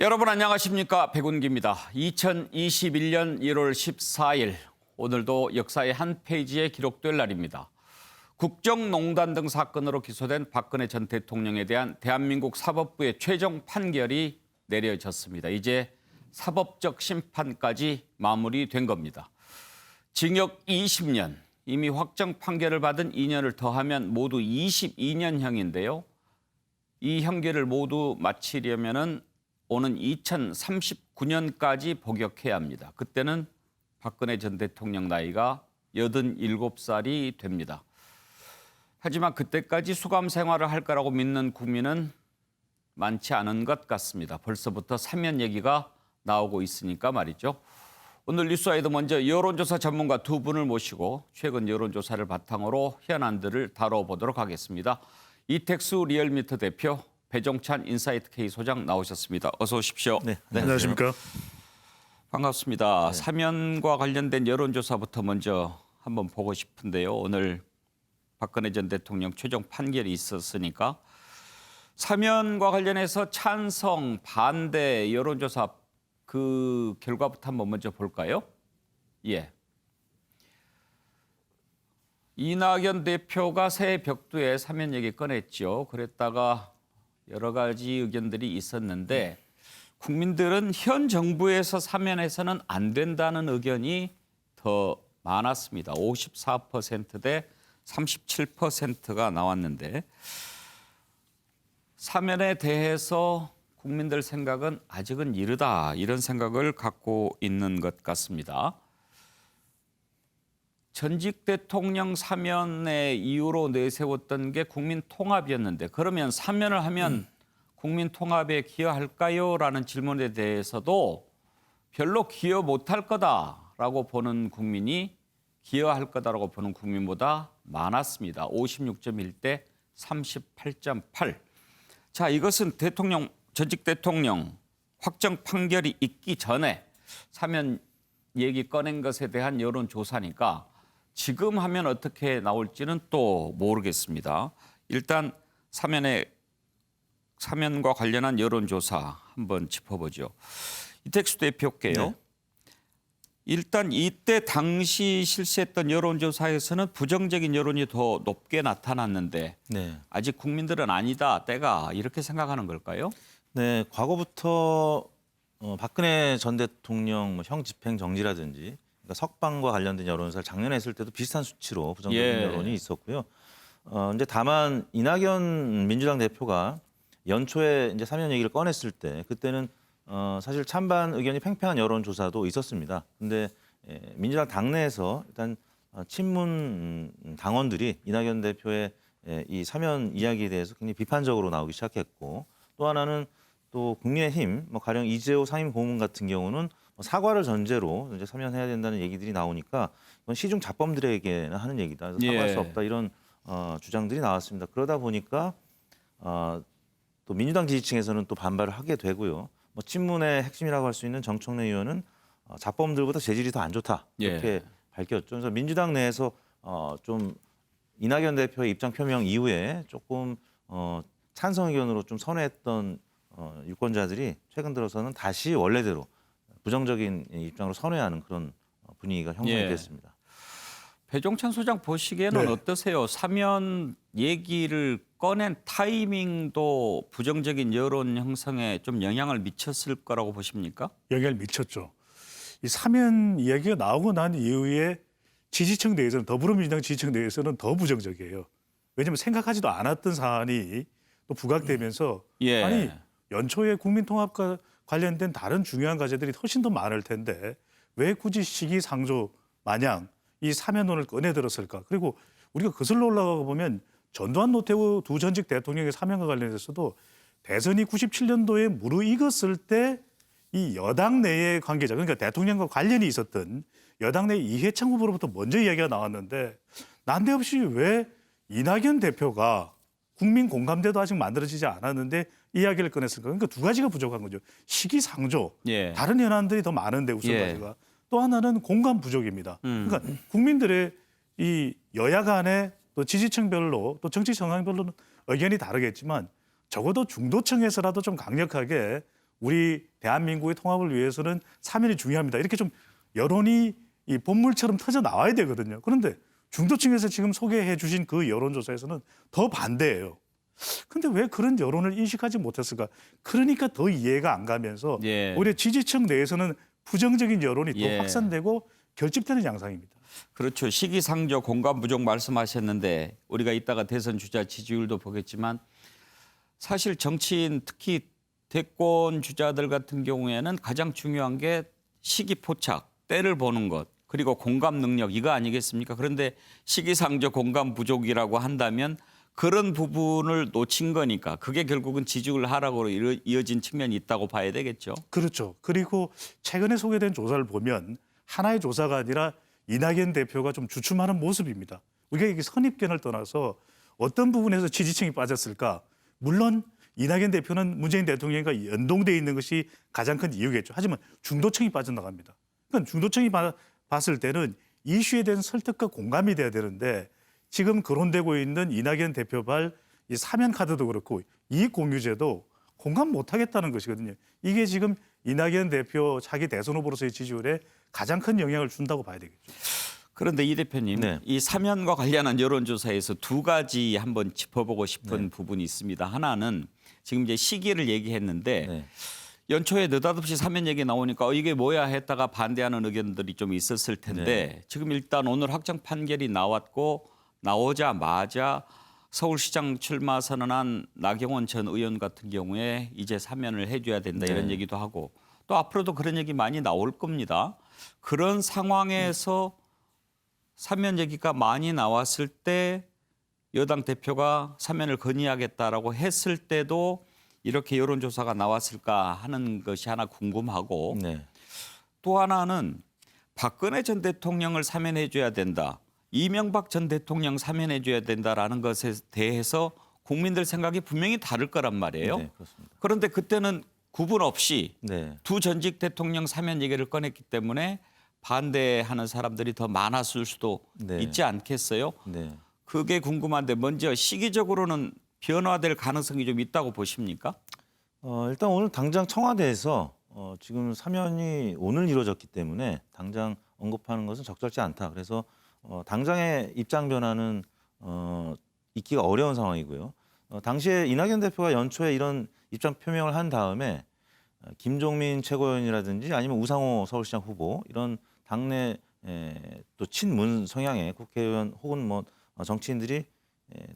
여러분 안녕하십니까? 백운기입니다. 2021년 1월 14일 오늘도 역사의 한 페이지에 기록될 날입니다. 국정농단 등 사건으로 기소된 박근혜 전 대통령에 대한 대한민국 사법부의 최종 판결이 내려졌습니다. 이제 사법적 심판까지 마무리된 겁니다. 징역 20년, 이미 확정 판결을 받은 2년을 더하면 모두 22년형인데요. 이 형기를 모두 마치려면은 오는 2039년까지 복역해야 합니다. 그때는 박근혜 전 대통령 나이가 87살이 됩니다. 하지만 그때까지 수감 생활을 할 거라고 믿는 국민은 많지 않은 것 같습니다. 벌써부터 사면 얘기가 나오고 있으니까 말이죠. 오늘 뉴스와이드 먼저 여론조사 전문가 두 분을 모시고 최근 여론조사를 바탕으로 현안들을 다뤄보도록 하겠습니다. 이택수 리얼미터 대표, 배종찬 인사이트 K 소장 나오셨습니다. 어서 오십시오. 네, 안녕하십니까? 반갑습니다. 사면과 관련된 여론조사부터 먼저 한번 보고 싶은데요. 오늘 박근혜 전 대통령 최종 판결이 있었으니까 사면과 관련해서 찬성, 반대 여론조사 그 결과부터 한번 먼저 볼까요? 예. 이낙연 대표가 새 벽두에 사면 얘기 꺼냈죠. 그랬다가 여러 가지 의견들이 있었는데 국민들은 현 정부에서 사면해서는 안 된다는 의견이 더 많았습니다. 54% 대 37%가 나왔는데 사면에 대해서 국민들 생각은 아직은 이르다 이런 생각을 갖고 있는 것 같습니다. 전직 대통령 사면의 이유로 내세웠던 게 국민 통합이었는데 그러면 사면을 하면 국민 통합에 기여할까요? 라는 질문에 대해서도 별로 기여 못할 거다라고 보는 국민이 기여할 거다라고 보는 국민보다 많았습니다. 56.1대 38.8. 자, 이것은 전직 대통령 확정 판결이 있기 전에 사면 얘기 꺼낸 것에 대한 여론조사니까 지금 하면 어떻게 나올지는 또 모르겠습니다. 일단 사면과 관련한 여론조사 한번 짚어보죠. 이택수 대표께요. 네. 일단 이때 당시 실시했던 여론조사에서는 부정적인 여론이 더 높게 나타났는데 네. 아직 국민들은 아니다, 때가 이렇게 생각하는 걸까요? 네, 과거부터 박근혜 전 대통령 형 집행 정지라든지 그러니까 석방과 관련된 여론조사를 작년에 했을 때도 비슷한 수치로 부정적인 예. 여론이 있었고요. 이제 다만 이낙연 민주당 대표가 연초에 이제 사면 얘기를 꺼냈을 때 그때는 사실 찬반 의견이 팽팽한 여론조사도 있었습니다. 근데 민주당 당내에서 일단 친문 당원들이 이낙연 대표의 이 사면 이야기에 대해서 굉장히 비판적으로 나오기 시작했고 또 하나는 또 국민의힘 가령 이재호 상임 고문 같은 경우는 사과를 전제로 이제 사면해야 된다는 얘기들이 나오니까 이건 시중 잡범들에게나 하는 얘기다. 그래서 사과할 수 없다 이런 주장들이 나왔습니다. 그러다 보니까 또 민주당 지지층에서는 또 반발을 하게 되고요. 친문의 핵심이라고 할 수 있는 정청래 의원은 잡범들보다 재질이 더 안 좋다 이렇게 밝혔죠. 그래서 민주당 내에서 좀 이낙연 대표의 입장 표명 이후에 조금 찬성 의견으로 좀 선회했던 유권자들이 최근 들어서는 다시 원래대로 부정적인 입장으로 선회하는 그런 분위기가 형성이 됐습니다. 배종찬 소장 보시기에는 네. 어떠세요? 사면 얘기를 꺼낸 타이밍도 부정적인 여론 형성에 좀 영향을 미쳤을 거라고 보십니까? 영향을 미쳤죠. 이 사면 이야기가 나오고 난 이후에 지지층 내에서는 더불어민주당 지지층 내에서는 더 부정적이에요. 왜냐하면 생각하지도 않았던 사안이 또 부각되면서 예. 아니 연초에 국민통합과 관련된 다른 중요한 과제들이 훨씬 더 많을 텐데 왜 굳이 시기상조 마냥 이 사면론을 꺼내들었을까? 그리고 우리가 거슬러 올라가 보면 전두환 노태우 두 전직 대통령의 사면과 관련해서도 대선이 97년도에 무르익었을 때 이 여당 내의 관계자 그러니까 대통령과 관련이 있었던 여당 내 이해창 후보로부터 먼저 이야기가 나왔는데 난데없이 왜 이낙연 대표가 국민 공감대도 아직 만들어지지 않았는데 이야기를 꺼냈을까? 그러니까 두 가지가 부족한 거죠. 시기상조, 예. 다른 현안들이 더 많은데 우선까지가. 또 하나는 공감 부족입니다. 그러니까 국민들의 이 여야 간의 또 지지층별로 또 정치 성향별로는 의견이 다르겠지만 적어도 중도층에서라도 좀 강력하게 우리 대한민국의 통합을 위해서는 사면이 중요합니다. 이렇게 좀 여론이 이 본물처럼 터져 나와야 되거든요. 그런데 중도층에서 지금 소개해 주신 그 여론조사에서는 더 반대예요. 근데 왜 그런 여론을 인식하지 못했을까? 그러니까 더 이해가 안 가면서 예. 오히려 지지층 내에서는 부정적인 여론이 더 예. 확산되고 결집되는 양상입니다. 그렇죠. 시기상조 공감 부족 말씀하셨는데 우리가 이따가 대선 주자 지지율도 보겠지만 사실 정치인 특히 대권 주자들 같은 경우에는 가장 중요한 게 시기 포착, 때를 보는 것, 그리고 공감 능력 이거 아니겠습니까? 그런데 시기상조 공감 부족이라고 한다면 그런 부분을 놓친 거니까 그게 결국은 지지율 하락으로 이어진 측면이 있다고 봐야 되겠죠. 그렇죠. 그리고 최근에 소개된 조사를 보면 하나의 조사가 아니라 이낙연 대표가 좀 주춤하는 모습입니다. 우리가 이게 선입견을 떠나서 어떤 부분에서 지지층이 빠졌을까? 물론 이낙연 대표는 문재인 대통령과 연동돼 있는 것이 가장 큰 이유겠죠. 하지만 중도층이 빠져나갑니다. 그러니까 중도층이 봤을 때는 이슈에 대한 설득과 공감이 돼야 되는데 지금 거론되고 있는 이낙연 대표발 이 사면 카드도 그렇고 이익 공유제도 공감 못하겠다는 것이거든요. 이게 지금 이낙연 대표 차기 대선 후보로서의 지지율에 가장 큰 영향을 준다고 봐야 되겠죠. 그런데 이 대표님, 네. 이 사면과 관련한 여론조사에서 두 가지 한번 짚어보고 싶은 부분이 있습니다. 하나는 지금 이제 시기를 얘기했는데 네. 연초에 느닷없이 사면 얘기 나오니까 이게 뭐야 했다가 반대하는 의견들이 좀 있었을 텐데 지금 일단 오늘 확정 판결이 나왔고 나오자마자 서울시장 출마 선언한 나경원 전 의원 같은 경우에 이제 사면을 해줘야 된다 이런 얘기도 하고 또 앞으로도 그런 얘기 많이 나올 겁니다. 그런 상황에서 사면 얘기가 많이 나왔을 때 여당 대표가 사면을 건의하겠다라고 했을 때도 이렇게 여론조사가 나왔을까 하는 것이 하나 궁금하고 네. 또 하나는 박근혜 전 대통령을 사면해줘야 된다. 이명박 전 대통령 사면해줘야 된다라는 것에 대해서 국민들 생각이 분명히 다를 거란 말이에요. 네, 그렇습니다. 그런데 그때는 구분 없이 네. 두 전직 대통령 사면 얘기를 꺼냈기 때문에 반대하는 사람들이 더 많았을 수도 네. 있지 않겠어요? 네. 그게 궁금한데 먼저 시기적으로는 변화될 가능성이 좀 있다고 보십니까? 일단 오늘 당장 청와대에서 지금 사면이 오늘 이루어졌기 때문에 당장 언급하는 것은 적절치 않다. 그래서 당장의 입장 변화는 있기가 어려운 상황이고요. 당시에 이낙연 대표가 연초에 이런 입장 표명을 한 다음에 김종민 최고위원이라든지 아니면 우상호 서울시장 후보 이런 당내 또 친문 성향의 국회의원 혹은 뭐 정치인들이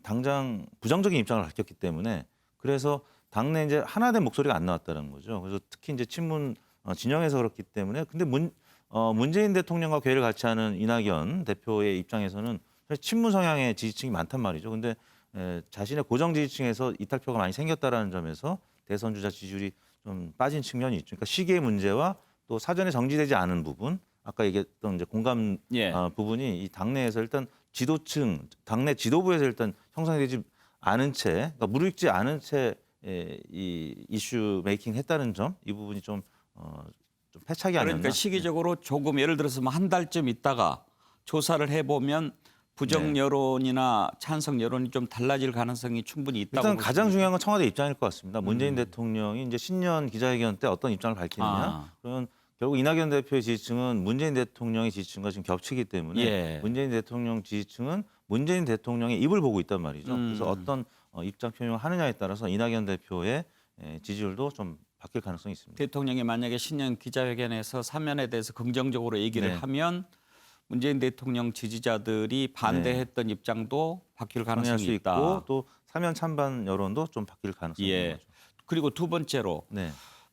당장 부정적인 입장을 밝혔기 때문에 그래서 당내 이제 하나된 목소리가 안 나왔다는 거죠. 그래서 특히 이제 친문 진영에서 그렇기 때문에 근데 문재인 대통령과 궤를 같이 하는 이낙연 대표의 입장에서는 사실 친문 성향의 지지층이 많단 말이죠. 근데 자신의 고정 지지층에서 이탈표가 많이 생겼다라는 점에서 대선 주자 지지율이 좀 빠진 측면이 있죠. 그러니까 시기의 문제와 또 사전에 정지되지 않은 부분, 아까 얘기했던 이제 공감 부분이 이 당내에서 일단 지도층, 당내 지도부에서 일단 형성되지 않은 채, 그러니까 무르익지 않은 채 이 이슈 메이킹 했다는 점, 이 부분이 좀 패착이 아니었나. 그러니까 시기적으로 조금 예를 들어서 뭐 한 달쯤 있다가 조사를 해보면 부정 여론이나 찬성 여론이 좀 달라질 가능성이 충분히 있다고 일단 가장 보십니까? 중요한 건 청와대 입장일 것 같습니다. 문재인 대통령이 이제 신년 기자회견 때 어떤 입장을 밝히느냐. 그러면 결국 이낙연 대표의 지지층은 문재인 대통령의 지지층과 지금 겹치기 때문에 문재인 대통령 지지층은 문재인 대통령의 입을 보고 있단 말이죠. 그래서 어떤 입장 표명을 하느냐에 따라서 이낙연 대표의 지지율도 좀 바뀔 가능성이 있습니다. 대통령이 만약에 신년 기자회견에서 사면에 대해서 긍정적으로 얘기를 하면 문재인 대통령 지지자들이 반대했던 입장도 바뀔 동의할 가능성이 수 있다. 있고 또 사면 찬반 여론도 좀 바뀔 가능성이 있는 거죠. 그리고 두 번째로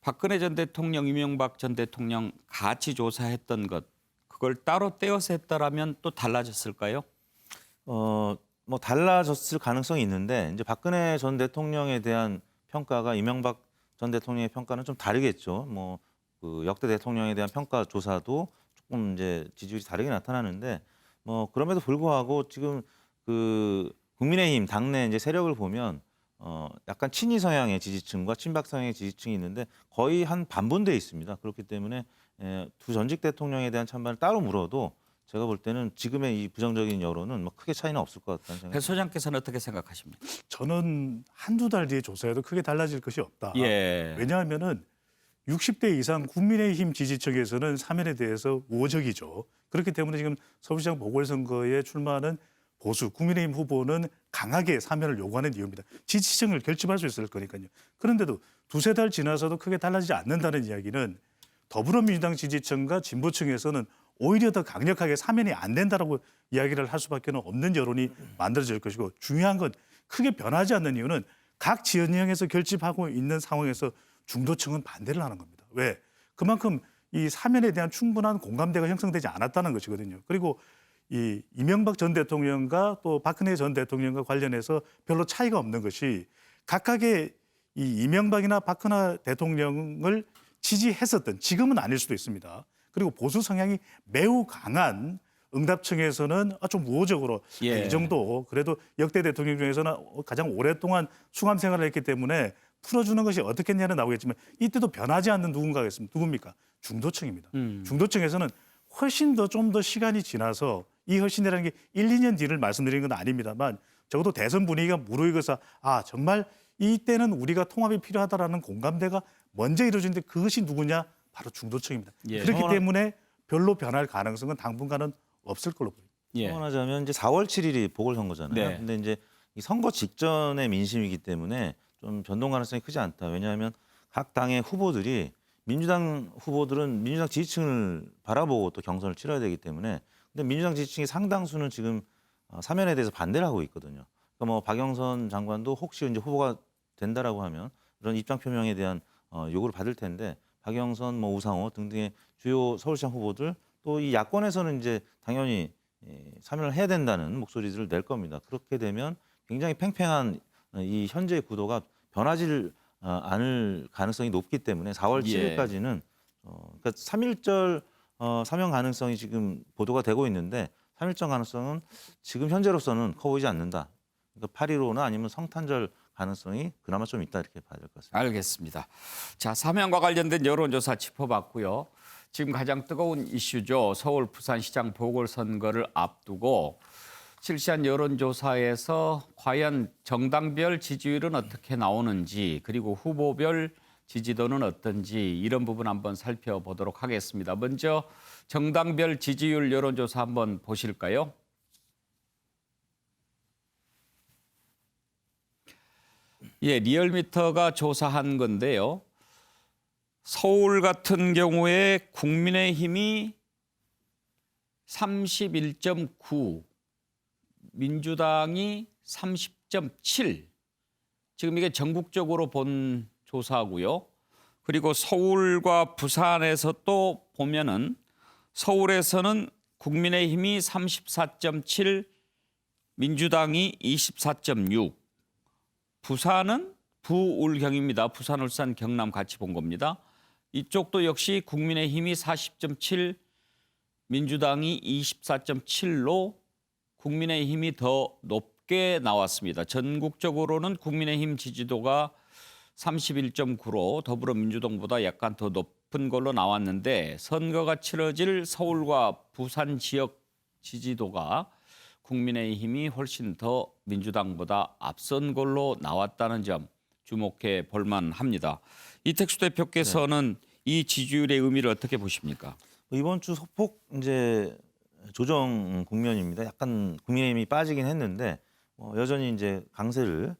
박근혜 전 대통령, 이명박 전 대통령 같이 조사했던 것 그걸 따로 떼어서 했다라면 또 달라졌을까요? 뭐 달라졌을 가능성이 있는데 이제 박근혜 전 대통령에 대한 평가가 이명박 전 대통령의 평가는 좀 다르겠죠. 뭐 그 역대 대통령에 대한 평가 조사도 조금 이제 지지율이 다르게 나타나는데 뭐 그럼에도 불구하고 지금 그 국민의힘 당내 이제 세력을 보면 약간 친이 성향의 지지층과 친박 성향의 지지층이 있는데 거의 한 반분돼 있습니다. 그렇기 때문에 두 전직 대통령에 대한 찬반을 따로 물어도 제가 볼 때는 지금의 이 부정적인 여론은 뭐 크게 차이는 없을 것 같다는 생각이 배 소장께서는 어떻게 생각하십니까? 저는 한두 달 뒤에 조사해도 크게 달라질 것이 없다. 예. 왜냐하면은 60대 이상 국민의힘 지지층에서는 사면에 대해서 우호적이죠. 그렇기 때문에 지금 서울시장 보궐선거에 출마하는 보수 국민의힘 후보는 강하게 사면을 요구하는 이유입니다. 지지층을 결집할 수 있을 거니까요. 그런데도 두세 달 지나서도 크게 달라지지 않는다는 이야기는 더불어민주당 지지층과 진보층에서는 오히려 더 강력하게 사면이 안 된다라고 이야기를 할 수밖에 없는 여론이 만들어질 것이고, 중요한 건 크게 변하지 않는 이유는 각 지역에서 결집하고 있는 상황에서 중도층은 반대를 하는 겁니다. 왜? 그만큼 이 사면에 대한 충분한 공감대가 형성되지 않았다는 것이거든요. 그리고 이 이명박 전 대통령과 또 박근혜 전 대통령과 관련해서 별로 차이가 없는 것이, 각각의 이 이명박이나 박근혜 대통령을 지지했었던, 지금은 아닐 수도 있습니다. 그리고 보수 성향이 매우 강한 응답층에서는 좀 우호적으로 예. 이 정도 그래도 역대 대통령 중에서는 가장 오랫동안 수감 생활을 했기 때문에 풀어주는 것이 어떻겠냐는 나오겠지만, 이때도 변하지 않는 누군가가 있습니다. 누굽니까? 중도층입니다. 중도층에서는 훨씬 더 좀 더 시간이 지나서, 이 훨씬이라는 게 1, 2년 뒤를 말씀드리는 건 아닙니다만, 적어도 대선 분위기가 무르익어서 정말 이때는 우리가 통합이 필요하다라는 공감대가 먼저 이루어지는데, 그것이 누구냐? 바로 중도층입니다. 예. 그렇기 때문에 별로 변할 가능성은 당분간은 없을 걸로 보입니다. 예. 표현하자면 이제 4월 7일이 보궐선거잖아요. 네. 근데 이제 이 선거 직전의 민심이기 때문에 좀 변동 가능성이 크지 않다. 왜냐하면 각 당의 후보들이, 민주당 후보들은 민주당 지지층을 바라보고 또 경선을 치러야 되기 때문에, 근데 민주당 지지층의 상당수는 지금 사면에 대해서 반대를 하고 있거든요. 그러니까 뭐 박영선 장관도 혹시 이제 후보가 된다라고 하면 이런 입장 표명에 대한 요구를 받을 텐데, 박영선, 뭐 우상호 등등의 주요 서울시장 후보들, 또 이 야권에서는 이제 당연히 사면을 해야 된다는 목소리들을 낼 겁니다. 그렇게 되면 굉장히 팽팽한 이 현재의 구도가 변하지 않을 가능성이 높기 때문에 4월 예. 7일까지는 그러니까 3.1절 사면 가능성이 지금 보도가 되고 있는데, 3.1절 가능성은 지금 현재로서는 커 보이지 않는다. 그러니까 8.15나 아니면 성탄절 가능성이 그나마 좀 있다, 이렇게 봐야 될 것 같습니다. 알겠습니다. 자, 사면과 관련된 여론조사 짚어봤고요. 지금 가장 뜨거운 이슈죠. 서울 부산시장 보궐선거를 앞두고 실시한 여론조사에서 과연 정당별 지지율은 어떻게 나오는지, 그리고 후보별 지지도는 어떤지, 이런 부분 한번 살펴보도록 하겠습니다. 먼저 정당별 지지율 여론조사 한번 보실까요? 예, 리얼미터가 조사한 건데요. 서울 같은 경우에 국민의힘이 31.9, 민주당이 30.7. 지금 이게 전국적으로 본 조사고요. 그리고 서울과 부산에서 또 보면은, 서울에서는 국민의힘이 34.7, 민주당이 24.6. 부산은 부울경입니다. 부산, 울산, 경남 같이 본 겁니다. 이쪽도 역시 국민의힘이 40.7, 민주당이 24.7로 국민의힘이 더 높게 나왔습니다. 전국적으로는 국민의힘 지지도가 31.9로 더불어민주당보다 약간 더 높은 걸로 나왔는데, 선거가 치러질 서울과 부산 지역 지지도가 국민의힘이 훨씬 더 민주당보다 앞선 걸로 나왔다는 점 주목해 볼 만합니다. 이택수 대표께서는 이 지지율의 의미를 어떻게 보십니까? 이번 주 소폭 이제 조정 국면입니다. 약간 국민의힘이 빠지긴 했는데 여전히 이제 강세를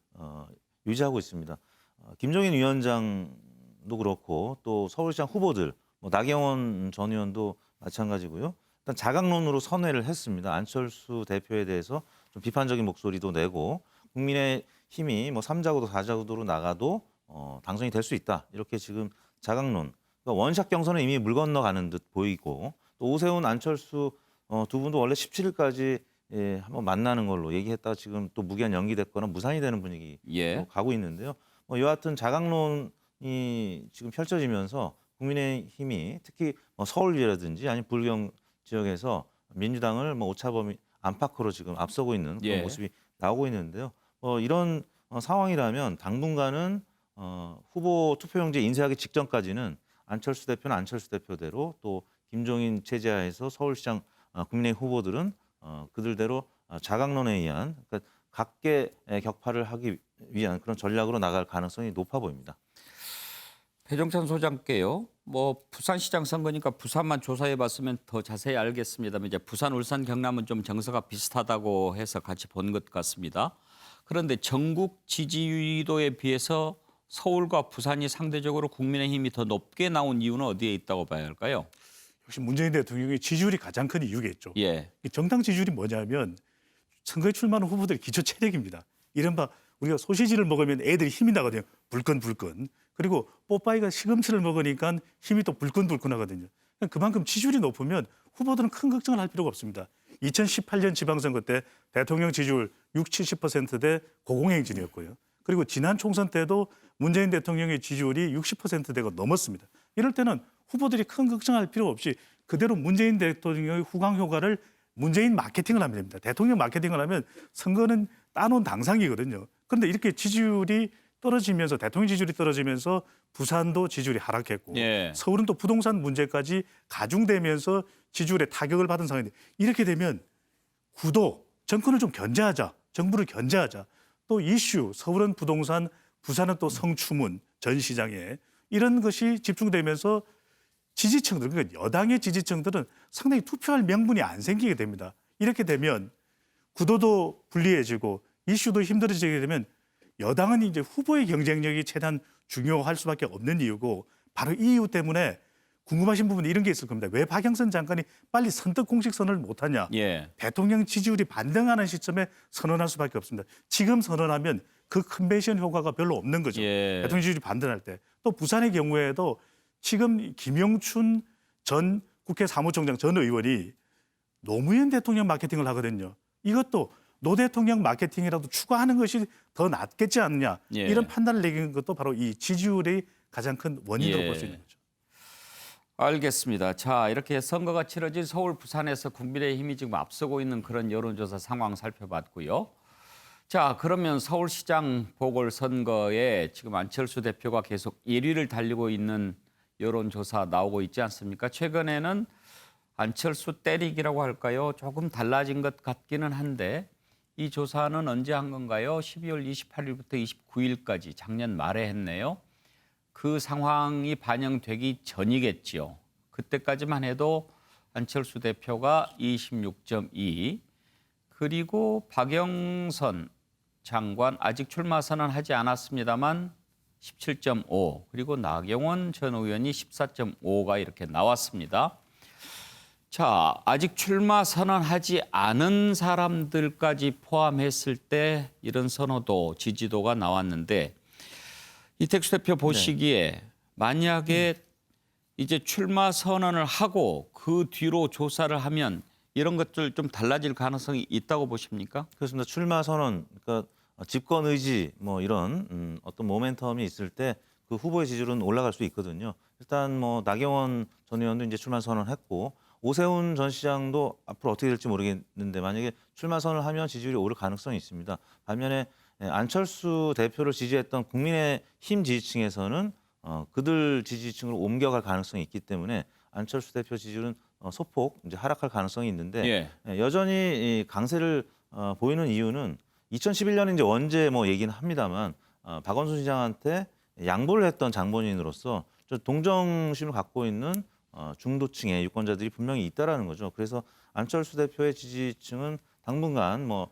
유지하고 있습니다. 김종인 위원장도 그렇고 또 서울시장 후보들, 나경원 전 의원도 마찬가지고요. 일단 자강론으로 선회를 했습니다. 안철수 대표에 대해서 좀 비판적인 목소리도 내고, 국민의힘이 3자 구도 4자 구도로 나가도 당선이 될 수 있다, 이렇게 지금 자강론, 그러니까 원샷 경선은 이미 물 건너가는 듯 보이고, 또 오세훈, 안철수 두 분도 원래 17일까지 한번 만나는 걸로 얘기했다가 지금 또 무기한 연기됐거나 무산이 되는 분위기로 예. 가고 있는데요. 여하튼 자강론이 지금 펼쳐지면서 국민의힘이 특히 서울이라든지 아니면 불경 지역에서 민주당을 오차범위 안팎으로 지금 앞서고 있는 그런 예. 모습이 나오고 있는데요. 이런 상황이라면 당분간은 후보 투표용지 인쇄하기 직전까지는 안철수 대표는 안철수 대표대로, 또 김종인 체제하에서 서울시장 국민의힘 후보들은 그들대로 자강론에 의한, 그러니까 각계 격파를 하기 위한 그런 전략으로 나갈 가능성이 높아 보입니다. 배종찬 소장께요. 뭐 부산시장 선거니까 부산만 조사해봤으면 더 자세히 알겠습니다만 이제 부산, 울산, 경남은 좀 정서가 비슷하다고 해서 같이 본 것 같습니다. 그런데 전국 지지도에 비해서 서울과 부산이 상대적으로 국민의힘이 더 높게 나온 이유는 어디에 있다고 봐야 할까요? 역시 문재인 대통령의 지지율이 가장 큰 이유겠죠. 예, 이 정당 지지율이 뭐냐면 선거에 출마하는 후보들의 기초 체력입니다. 이른바 우리가 소시지를 먹으면 애들이 힘이 나거든요. 불끈불끈. 그리고 뽀빠이가 시금치를 먹으니까 힘이 또 불끈불끈하거든요. 그만큼 지지율이 높으면 후보들은 큰 걱정을 할 필요가 없습니다. 2018년 지방선거 때 대통령 지지율 60, 70%대 고공행진이었고요. 그리고 지난 총선 때도 문재인 대통령의 지지율이 60%대가 넘었습니다. 이럴 때는 후보들이 큰 걱정할 필요 없이 그대로 문재인 대통령의 후광 효과를 문재인 마케팅을 하면 됩니다. 대통령 마케팅을 하면 선거는 따놓은 당상이거든요. 그런데 이렇게 지지율이 떨어지면서 대통령 지지율이 떨어지면서 부산도 지지율이 하락했고 예. 서울은 또 부동산 문제까지 가중되면서 지지율에 타격을 받은 상황인데 이렇게 되면 구도 정권을 좀 견제하자, 정부를 견제하자. 또 이슈 서울은 부동산, 부산은 또 성추문 전 시장에 이런 것이 집중되면서 지지층들 그러니까 여당의 지지층들은 상당히 투표할 명분이 안 생기게 됩니다. 이렇게 되면 구도도 불리해지고 이슈도 힘들어지게 되면 여당은 이제 후보의 경쟁력이 최대한 중요할 수밖에 없는 이유고 바로 이 이유 때문에 궁금하신 부분이 이런 게 있을 겁니다. 왜 박영선 장관이 빨리 선뜻 공식 선언을 못하냐. 예. 대통령 지지율이 반등하는 시점에 선언할 수밖에 없습니다. 지금 선언하면 그 컨벤션 효과가 별로 없는 거죠. 예. 대통령 지지율이 반등할 때. 또 부산의 경우에도 지금 김영춘 전 국회 사무총장 전 의원이 노무현 대통령 마케팅을 하거든요. 이것도 노 대통령 마케팅이라도 추가하는 것이 더 낫겠지 않느냐. 예. 이런 판단을 내린 것도 바로 이 지지율의 가장 큰 원인으로 예. 볼 수 있는 거죠. 알겠습니다. 자, 이렇게 선거가 치러진 서울, 부산에서 국민의힘이 지금 앞서고 있는 그런 여론조사 상황 살펴봤고요. 자, 그러면 서울시장 보궐선거에 지금 안철수 대표가 계속 1위를 달리고 있는 여론조사 나오고 있지 않습니까? 최근에는 안철수 때리기라고 할까요? 조금 달라진 것 같기는 한데 이 조사는 언제 한 건가요? 12월 28일부터 29일까지 작년 말에 했네요. 그 상황이 반영되기 전이겠지요. 그때까지만 해도 안철수 대표가 26.2 그리고 박영선 장관 아직 출마 선언하지 않았습니다만 17.5 그리고 나경원 전 의원이 14.5가 이렇게 나왔습니다. 자, 아직 출마 선언하지 않은 사람들까지 포함했을 때 이런 선호도, 지지도가 나왔는데 이택수 대표 보시기에 만약에 이제 출마 선언을 하고 그 뒤로 조사를 하면 이런 것들 좀 달라질 가능성이 있다고 보십니까? 그렇습니다. 출마 선언, 그러니까 집권 의지 뭐 이런 어떤 모멘텀이 있을 때 그 후보의 지지율은 올라갈 수 있거든요. 일단 뭐 나경원 전 의원도 이제 출마 선언했고 오세훈 전 시장도 앞으로 어떻게 될지 모르겠는데 만약에 출마 선언을 하면 지지율이 오를 가능성이 있습니다. 반면에 안철수 대표를 지지했던 국민의힘 지지층에서는 그들 지지층으로 옮겨갈 가능성이 있기 때문에 안철수 대표 지지율은 소폭 이제 하락할 가능성이 있는데 여전히 이 강세를 보이는 이유는 2011년에 이제 원제 뭐 얘기는 합니다만 박원순 시장한테 양보를 했던 장본인으로서 동정심을 갖고 있는 중도층의 유권자들이 분명히 있다라는 거죠. 그래서 안철수 대표의 지지층은 당분간 뭐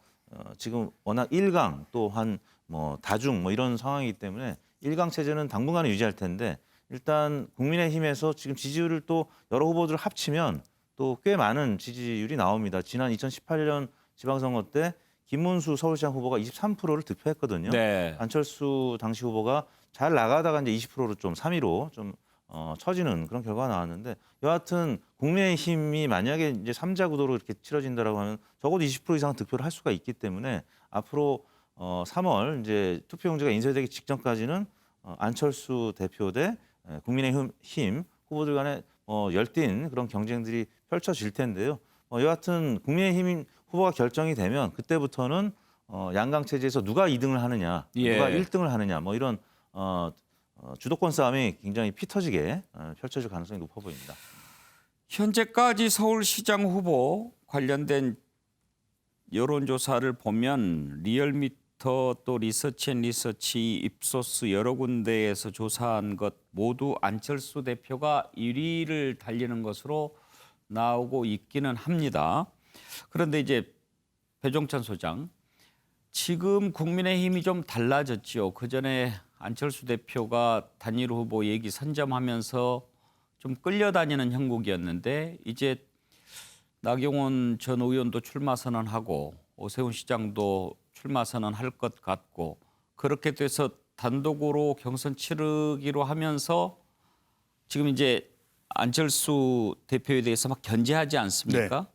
지금 워낙 1강 또한 뭐 다중 뭐 이런 상황이기 때문에 1강 체제는 당분간은 유지할 텐데 일단 국민의힘에서 지금 지지율을 또 여러 후보들을 합치면 또 꽤 많은 지지율이 나옵니다. 지난 2018년 지방선거 때 김문수 서울시장 후보가 23%를 득표했거든요. 네. 안철수 당시 후보가 잘 나가다가 이제 20%로 좀 3위로 좀 처지는 그런 결과가 나왔는데 여하튼 국민의힘이 만약에 이제 3자 구도로 이렇게 치러진다라고 하면 적어도 20% 이상 득표를 할 수가 있기 때문에 앞으로 3월 이제 투표용지가 인쇄되기 직전까지는 안철수 대표 대 국민의힘 후보들 간에 열띤 그런 경쟁들이 펼쳐질 텐데요. 여하튼 국민의힘 후보가 결정이 되면 그때부터는 양강 체제에서 누가 2등을 하느냐, 누가 1등을 하느냐, 뭐 이런 주도권 싸움이 굉장히 피 터지게 펼쳐질 가능성이 높아 보입니다. 현재까지 서울시장 후보 관련된 여론조사를 보면 리얼미터 리서치부터 또 리서치, 입소스 여러 군데에서 조사한 것 모두 안철수 대표가 1위를 달리는 것으로 나오고 있기는 합니다. 그런데 이제 배종찬 소장, 지금 국민의힘이 좀 달라졌죠. 그전에 안철수 대표가 단일 후보 얘기 선점하면서 좀 끌려다니는 형국이었는데 이제 나경원 전 의원도 출마 선언하고 오세훈 시장도 출마 선언할 것 같고 그렇게 돼서 단독으로 경선 치르기로 하면서 지금 이제 안철수 대표에 대해서 막 견제하지 않습니까? 네.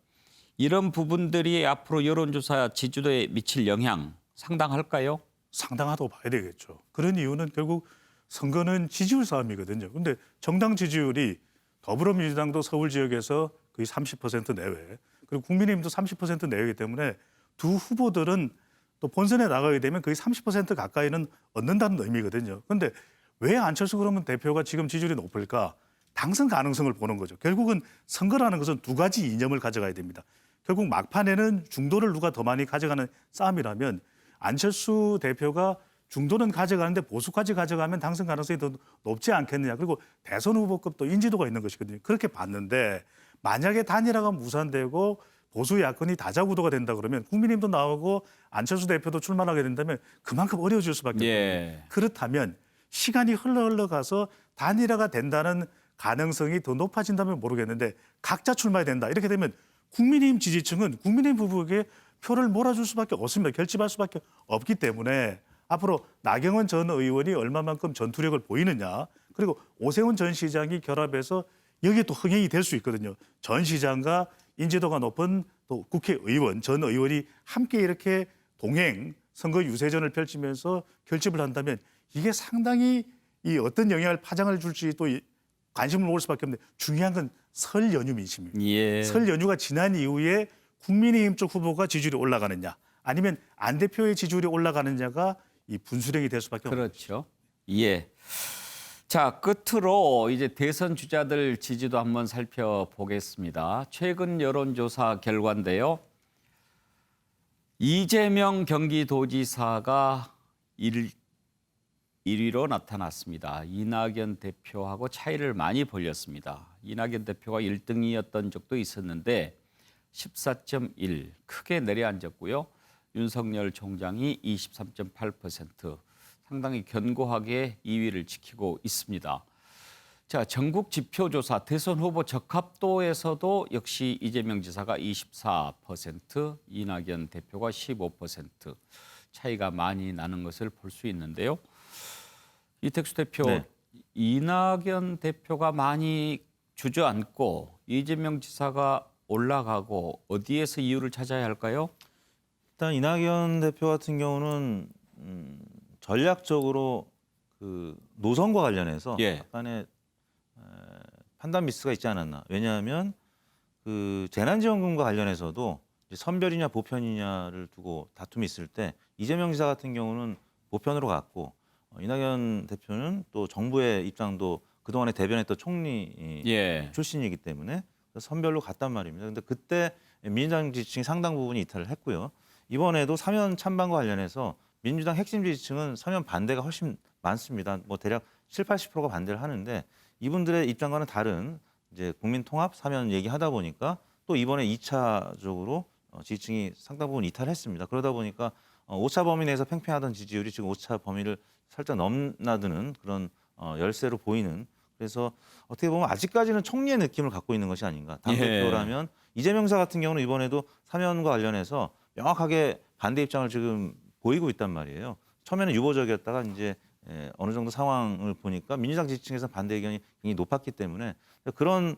이런 부분들이 앞으로 여론조사 지지도에 미칠 영향 상당할까요? 상당하다고 봐야 되겠죠. 그런 이유는 결국 선거는 지지율 싸움이거든요. 그런데 정당 지지율이 더불어민주당도 서울 지역에서 거의 30% 내외, 그리고 국민의힘도 30% 내외이기 때문에 두 후보들은 또 본선에 나가게 되면 거의 30% 가까이는 얻는다는 의미거든요. 그런데 왜 안철수 그러면 대표가 지금 지지율이 높을까? 당선 가능성을 보는 거죠. 결국은 선거라는 것은 두 가지 이념을 가져가야 됩니다. 결국 막판에는 중도를 누가 더 많이 가져가는 싸움이라면 안철수 대표가 중도는 가져가는데 보수까지 가져가면 당선 가능성이 더 높지 않겠느냐. 그리고 대선 후보급도 인지도가 있는 것이거든요. 그렇게 봤는데 만약에 단일화가 무산되고 보수 야권이 다자구도가 된다 그러면 국민의힘도 나오고 안철수 대표도 출마하게 된다면 그만큼 어려워질 수밖에 없거든요. 예. 그렇다면 시간이 흘러가서 단일화가 된다는 가능성이 더 높아진다면 모르겠는데 각자 출마해야 된다. 이렇게 되면 국민의힘 지지층은 국민의힘 후보에게 표를 몰아줄 수밖에 없습니다. 결집할 수밖에 없기 때문에 앞으로 나경원 전 의원이 얼마만큼 전투력을 보이느냐, 그리고 오세훈 전 시장이 결합해서 여기에 또 흥행이 될 수 있거든요. 전 시장과 인지도가 높은 또 국회의원, 전 의원이 함께 이렇게 동행 선거 유세전을 펼치면서 결집을 한다면 이게 상당히 이 어떤 영향을 파장을 줄지 또 관심을 모을 수밖에 없는데 중요한 건 설 연휴 민심입니다. 예. 설 연휴가 지난 이후에 국민의힘 쪽 후보가 지지율이 올라가느냐 아니면 안 대표의 지지율이 올라가느냐가 이 분수령이 될 수밖에 없습니다. 그렇죠. 예. 자, 끝으로 이제 대선 주자들 지지도 한번 살펴보겠습니다. 최근 여론조사 결과인데요. 이재명 경기도지사가 1위로 나타났습니다. 이낙연 대표하고 차이를 많이 벌렸습니다. 이낙연 대표가 1등이었던 적도 있었는데 14.1 크게 내려앉았고요. 윤석열 총장이 23.8% 상당히 견고하게 2위를 지키고 있습니다. 자, 전국 지표조사 대선 후보 적합도에서도 역시 이재명 지사가 24%, 이낙연 대표가 15% 차이가 많이 나는 것을 볼 수 있는데요. 이택수 대표, 네. 이낙연 대표가 많이 주저앉고 이재명 지사가 올라가고 어디에서 이유를 찾아야 할까요? 일단 이낙연 대표 같은 경우는 전략적으로 그 노선과 관련해서 예. 약간의 판단 미스가 있지 않았나. 왜냐하면 그 재난지원금과 관련해서도 이제 선별이냐 보편이냐를 두고 다툼이 있을 때 이재명 지사 같은 경우는 보편으로 갔고 이낙연 대표는 또 정부의 입장도 그동안에 대변했던 총리 예. 출신이기 때문에 선별로 갔단 말입니다. 근데 그때 민주당 지지층이 상당 부분이 이탈을 했고요. 이번에도 사면 찬반과 관련해서 민주당 핵심 지지층은 사면 반대가 훨씬 많습니다. 뭐 대략 70~80%가 반대를 하는데 이분들의 입장과는 다른 이제 국민 통합 사면 얘기하다 보니까 또 이번에 2차적으로 지지층이 상당 부분 이탈했습니다. 그러다 보니까 5차 범위 내에서 팽팽하던 지지율이 지금 5차 범위를 살짝 넘나드는 그런 열세로 보이는, 그래서 어떻게 보면 아직까지는 총리의 느낌을 갖고 있는 것이 아닌가. 당대표라면 이재명 사 같은 경우는 이번에도 사면과 관련해서 명확하게 반대 입장을 지금 보이고 있단 말이에요. 처음에는 유보적이었다가 이제 어느 정도 상황을 보니까 민주당 지지층에서 반대 의견이 굉장히 높았기 때문에 그런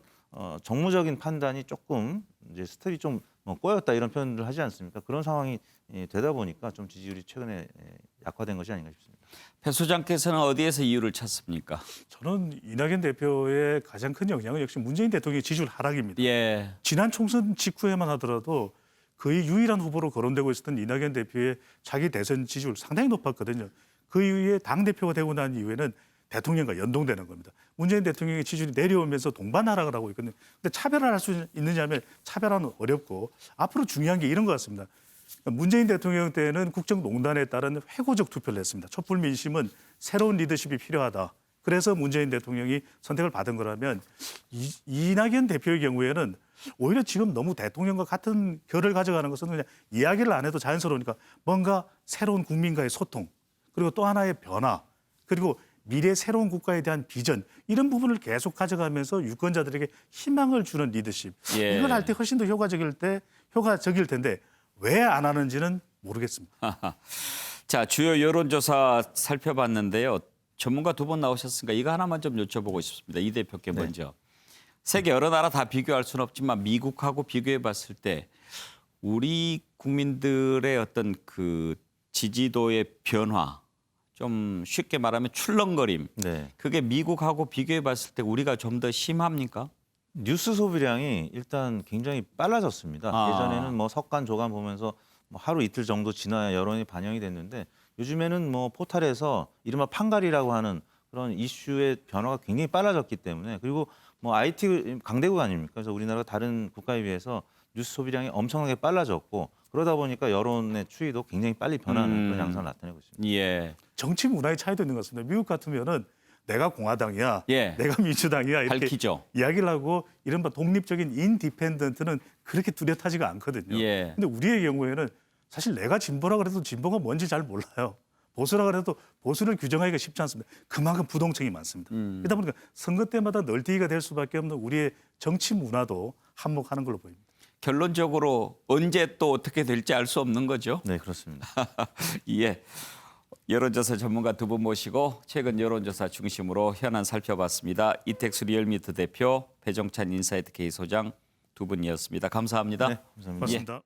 정무적인 판단이 조금 이제 스텝이 좀 꼬였다 이런 표현을 하지 않습니까? 그런 상황이 되다 보니까 좀 지지율이 최근에 약화된 것이 아닌가 싶습니다. 배 소장께서는 어디에서 이유를 찾습니까? 저는 이낙연 대표의 가장 큰 영향은 역시 문재인 대통령의 지지율 하락입니다. 예. 지난 총선 직후에만 하더라도 거의 유일한 후보로 거론되고 있었던 이낙연 대표의 자기 대선 지지율 상당히 높았거든요. 그 이후에 당대표가 되고 난 이후에는 대통령과 연동되는 겁니다. 문재인 대통령의 지지율이 내려오면서 동반 하락을 하고 있거든요. 근데 차별화를 할 수 있느냐면 차별화는 어렵고 앞으로 중요한 게 이런 것 같습니다. 문재인 대통령 때는 국정농단에 따른 회고적 투표를 했습니다. 촛불 민심은 새로운 리더십이 필요하다. 그래서 문재인 대통령이 선택을 받은 거라면 이낙연 대표의 경우에는 오히려 지금 너무 대통령과 같은 결을 가져가는 것은 그냥 이야기를 안 해도 자연스러우니까 뭔가 새로운 국민과의 소통 그리고 또 하나의 변화 그리고 미래 새로운 국가에 대한 비전 이런 부분을 계속 가져가면서 유권자들에게 희망을 주는 리더십 예. 이걸 할 때 훨씬 더 효과적일 텐데 왜 안 하는지는 모르겠습니다. 자, 주요 여론조사 살펴봤는데요. 전문가 두 분 나오셨으니까 이거 하나만 좀 여쭤보고 싶습니다. 이 대표께 먼저. 세계 여러 나라 다 비교할 수는 없지만 미국하고 비교해 봤을 때 우리 국민들의 어떤 그 지지도의 변화 좀 쉽게 말하면 출렁거림. 네. 그게 미국하고 비교해 봤을 때 우리가 좀 더 심합니까? 뉴스 소비량이 일단 굉장히 빨라졌습니다. 아. 예전에는 뭐 석간 조간 보면서 뭐 하루 이틀 정도 지나야 여론이 반영이 됐는데 요즘에는 뭐 포털에서 이른바 판갈이라고 하는 그런 이슈의 변화가 굉장히 빨라졌기 때문에 그리고 뭐 IT 강대국 아닙니까? 그래서 우리나라가 다른 국가에 비해서 뉴스 소비량이 엄청나게 빨라졌고 그러다 보니까 여론의 추이도 굉장히 빨리 변하는 그런 양상을 나타내고 있습니다. 예. 정치 문화의 차이도 있는 것 같습니다. 미국 같으면은 내가 공화당이야, 예. 내가 민주당이야 이렇게 밝히죠. 이야기를 하고 이른바 독립적인 인디펜던트는 그렇게 뚜렷하지가 않거든요. 예. 근데 우리의 경우에는 사실 내가 진보라 그래도 진보가 뭔지 잘 몰라요. 보수라 그래도 보수를 규정하기가 쉽지 않습니다. 그만큼 부동층이 많습니다. 그러다 보니까 선거 때마다 널뛰기가 될 수밖에 없는 우리의 정치 문화도 한몫하는 걸로 보입니다. 결론적으로 언제 또 어떻게 될지 알 수 없는 거죠. 네, 그렇습니다. 예. 여론조사 전문가 두 분 모시고 최근 여론조사 중심으로 현안 살펴봤습니다. 이택수 리얼미터 대표, 배종찬 인사이트 K 소장 두 분이었습니다. 감사합니다. 네, 감사합니다. 고맙습니다.